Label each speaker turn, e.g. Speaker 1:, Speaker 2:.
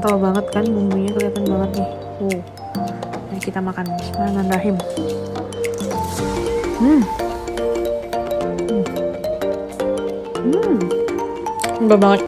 Speaker 1: kental banget kan, bumbunya kelihatan banget nih. Mari kita makan. Bismillahirrahmanirrahim. Enggak banget.